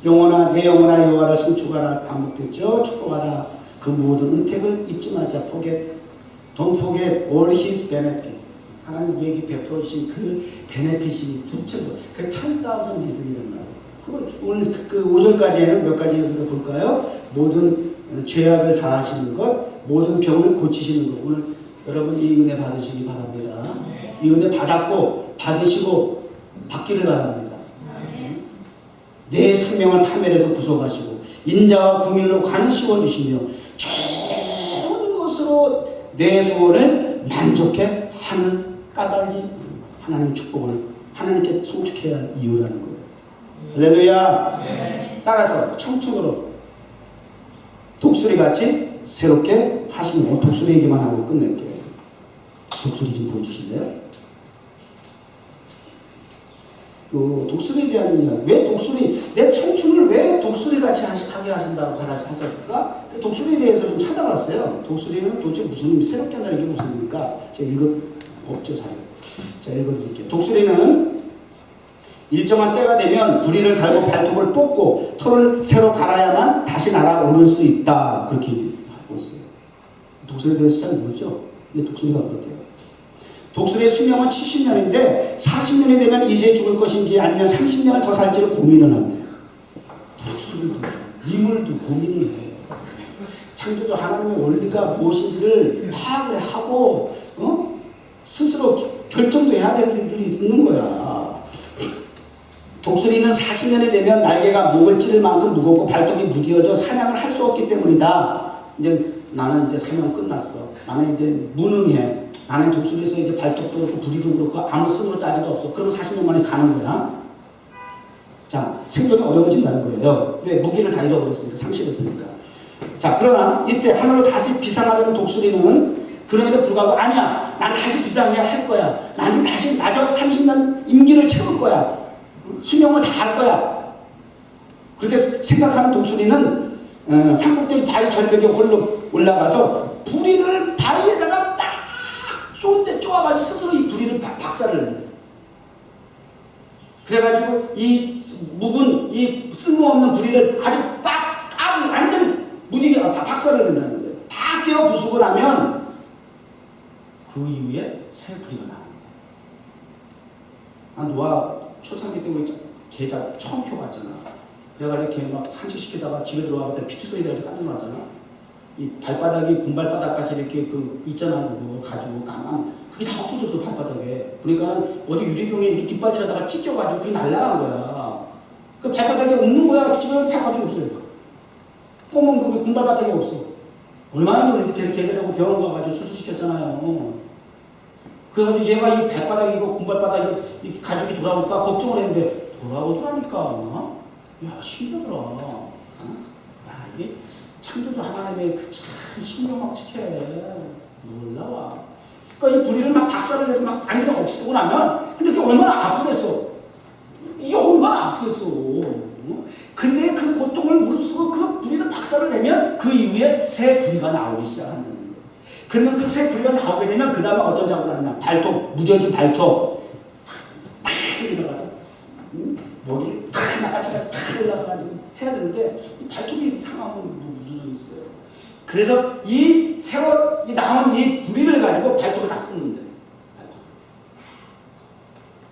[SPEAKER 1] 영혼아 내 영혼아 여호와를 송축하라 반복됐죠. 축복하라. 그 모든 은택을 잊지 말자. Don't forget all his benefit. 하나님 우리에게 베풀으신 그 베네핏이 도대체 뭐? 그 10,000 리즌이란 말이에요. 그걸 오늘 그 5절까지는 몇 가지 우리가 볼까요? 모든 죄악을 사하시는 것, 모든 병을 고치시는 것. 오늘 여러분 이 은혜 받으시기 바랍니다. 이 은혜 받았고 받으시고 받기를 바랍니다. 내 생명을 파멸해서 구속하시고 인자와 궁일로 관시워 주시며 좋은 것으로 내 소원을 만족해 하는 까닭이 하나님의 축복을 하나님께 송축해야 할 이유라는 거예요. 할렐루야. 네. 따라서 청춘으로 독수리같이 새롭게 하시는 거. 독수리 얘기만 하고 끝낼게요. 독수리 좀 보여주실래요? 독수리에 대한 이야기. 왜 독수리, 내 청춘을 왜 독수리같이 하게 하신다고 하셨을까? 독수리에 대해서 좀 찾아봤어요. 독수리는 도대체 무슨, 새롭게 한다는 게 무슨 의미입니까? 제가 없죠, 잘. 제가 읽어드릴게요. 독수리는 일정한 때가 되면 부리를 갈고 발톱을 뽑고 털을 새로 갈아야만 다시 날아오를 수 있다. 그렇게 하고 있어요. 독수리에 대해서 잘 모르죠? 근데 독수리가 그렇대요. 독수리의 수명은 70년인데 40년이 되면 이제 죽을 것인지 아니면 30년을 더 살지를 고민을 한대요. 독수리도 미물도 고민을 해요. 창조주 하나님의 원리가 무엇인지를 파악을 하고 스스로 결정도 해야 될 일들이 있는 거야. 독수리는 40년이 되면 날개가 목을 찌를 만큼 무겁고 발톱이 무뎌져 사냥을 할 수 없기 때문이다. 이제 나는 이제 사냥 끝났어. 나는 이제 무능해. 나는 독수리에서 이제 발톱도 그렇고 부리도 그렇고 아무 쓸모 짜리도 없어. 그러면 40년 만에 가는 거야. 자, 생존이 어려워진다는 거예요. 왜? 무기를 다 잃어버렸으니까, 상실했으니까. 자, 그러나 이때 하늘로 다시 비상하려는 독수리는 그럼에도 불구하고 아니야. 난 다시 비상해야 할 거야. 나는 다시 마저 30년 임기를 채울 거야. 수명을 다 할 거야. 그렇게 생각하는 독수리는 산꼭대기 바위 절벽에 홀로 올라가서 부리를 바위에다가 막 쪼아가지고 스스로 이 부리를 박살을 낸다. 그래가지고 이 묵은 이 쓸모없는 부리를 아주 완전 무디게 박살을 낸다는 거예요. 다 깨어 부수고 나면 그 이후에 새 부리가 나옵니다. 노아 초창기 때 우리 개자 처음 키워봤잖아. 그래가지고 걔 막 산책시키다가 집에 들어와봤더니 피투 소리 나서 깜짝 놀랐잖아. 이 발바닥이 군발바닥까지 이렇게 있잖아. 그거 가지고 깜깜. 그게 다 없어졌어, 발바닥에. 그러니까 어디 유리병에 이렇게 뒷바지라다가 찢겨가지고 그게 날라간 거야. 그 발바닥에 없는 거야. 집에 발바닥이 없어요. 꼬문 그게 군발바닥이 없어. 얼마나 놀는지 걔들하고 병원 가가지고 수술시켰잖아요. 그래가지고 얘가 이 발바닥이고 군발바닥이고 이 가족이 돌아올까 걱정을 했는데 돌아오더라니까. 야, 신기하더라. 야, 이게 창조주 하나님의 참 신명확직해. 놀라워. 그러니까 이 부리를 막 박살을 내서 막 안개가 없애고 나면 근데 그게 얼마나 아프겠어. 이게 얼마나 아프겠어. 근데 그 고통을 무릅쓰고 그 부리를 박살을 내면 그 이후에 새 부리가 나오기 시작한다는 거예요. 그러면 그 새 부리가 나오게 되면 그 다음에 어떤 작업을 하느냐. 발톱, 무뎌진 발톱 탁 일어나가서 여기 탁 나가차가 탁 올라가가지고 해야 되는데 이 발톱이 상하면 무슨 소용이 있어요. 그래서 이 새로 나온 이 부리를 가지고 발톱을 딱 끊는데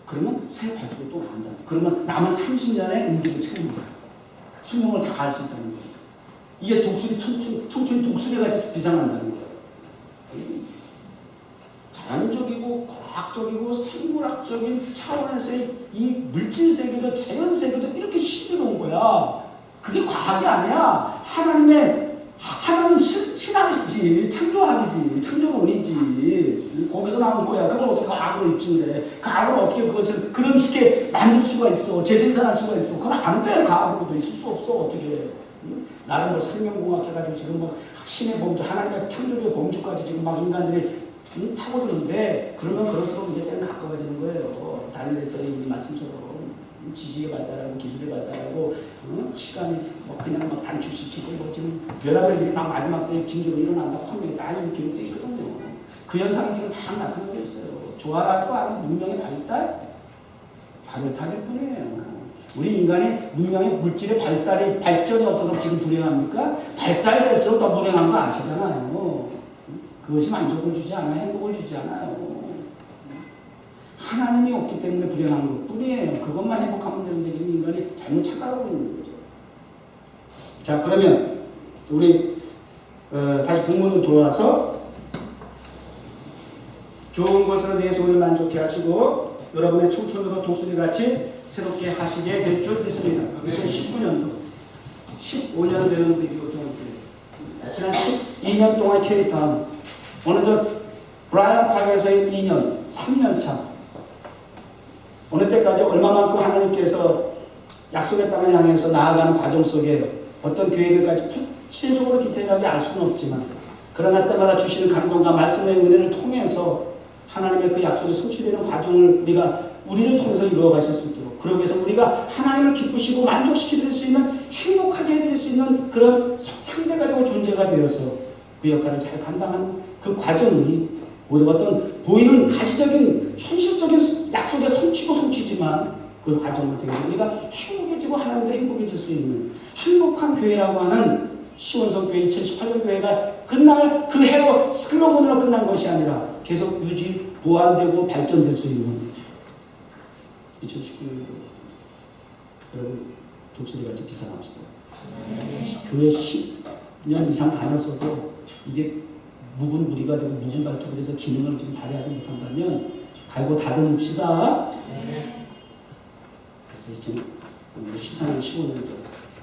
[SPEAKER 1] 그러면 새 발톱이 또 나온다. 그러면 남은 30년의 임기를 채우는 거야. 수명을 다 갈 수 있다는 거예요. 이게 독수리 청춘 독수리같이 비상한다는 거예요. 자연적이고 과학적이고 생물학적인 차원에서의 이 물질 세계도 자연 세계도 이렇게 신비로운 거야. 그게 과학이 아니야. 하나님 신학이지, 창조학이지, 창조론이지. 거기서 나온 거야. 그걸 어떻게 과학으로 입증해? 과학으로 어떻게 그것을 그런 식의 만들 수가 있어? 재생산할 수가 있어? 그건 안 돼. 과학으로도 있을 수 없어. 어떻게? 나름 뭐 생명공학 해가지고 지금 막 신의 범주, 하나님의 창조주의 범주까지 지금 막 인간들이 파고드는데 그러면 그럴수록 이제 때는 가까워지는 거예요. 다니엘서의 말씀처럼 지식의 발달하고 기술의 발달하고 시간이 뭐 그냥 막 단축시키고 뭐 지금 별하별들이 막 마지막 때 징조로 일어난다고 성경에 다 기록되어 있거든요. 그 현상이 지금 막 나타나고 있어요. 좋아할 거 아니면 문명의 발달일 뿐이에요. 우리 인간의 문명의 물질의 발전이 없어서 지금 불행합니까? 발달될수록 더 불행한 거 아시잖아요. 그것이 만족을 주지 않아요. 행복을 주지 않아요. 하나님이 없기 때문에 불행한 것 뿐이에요. 그것만 행복하면 되는데 지금 인간이 잘못 착각하고 있는 거죠. 자, 그러면 우리 다시 본문으로 돌아와서 좋은 것으로 내 소원을 만족해 하시고 여러분의 청춘으로 독수리같이 새롭게 하시게 될 줄 믿습니다. 2019년도 15년 되는 비디오 좀 지난 12년 동안 케이프타운 어느덧 브라이언 파크에서의 2년, 3년 차 어느 때까지 얼마만큼 하나님께서 약속의 땅을 향해서 나아가는 과정 속에 어떤 계획을까지 구체적으로 디테일하게 알 수는 없지만 그러나 때마다 주시는 감동과 말씀의 은혜를 통해서 하나님의 그 약속이 성취되는 과정을 우리를 통해서 이루어 가실 수 있도록 그러기 위해서 우리가 하나님을 기쁘시고 만족시켜드릴 수 있는 행복하게 해드릴 수 있는 그런 상대가 되고 존재가 되어서 그 역할을 잘 감당하는 그 과정이 우리가 어떤 보이는 가시적인 현실적인 약속의 성취지만 그 과정을 통해서 우리가 행복해지고 하나님도 행복해질 수 있는 행복한 교회라고 하는 시원성 교회 2018년 교회가 그날 그 해로 슬로건으로 끝난 것이 아니라 계속 유지 보완되고 발전될 수 있는 2019년도 여러분 독수리같이 비상합시다. 교회 10년 이상 다녔어도 이게 묵은 무리가 되고 묵은 발톱이 돼서 기능을 지금 발휘하지 못한다면 갈고 다듬읍시다. 그래서 2014년 15년도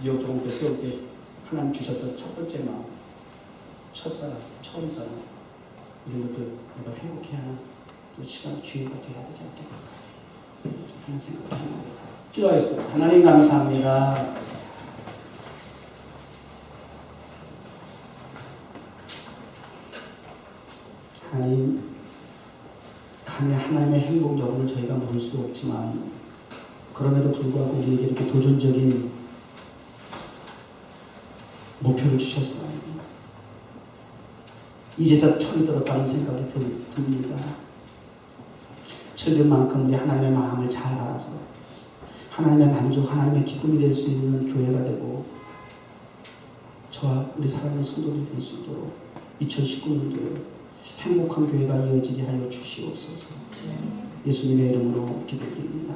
[SPEAKER 1] 뉴욕 조공교 세울 때 하나님 주셨던 첫 번째 마음, 첫사랑, 처음 사랑 이런 것들 우리가 회복해야 하는 또 시간 기회가 되어야 되지 않겠나 하는 생각을 합니다. 기도하겠습니다. 하나님 감사합니다. 하나님, 감히 하나님의 행복 여부를 저희가 물을 수 없지만 그럼에도 불구하고 우리에게 이렇게 도전적인 목표를 주셨사옵니다. 이제서 철이 들었다는 생각이 듭니다. 철들만큼 우리 하나님의 마음을 잘 알아서 하나님의 만족, 하나님의 기쁨이 될 수 있는 교회가 되고 저와 우리 사랑하는 성도들이 될 수 있도록 2019년도에 행복한 교회가 이어지게 하여 주시옵소서. 예수님의 이름으로 기도드립니다.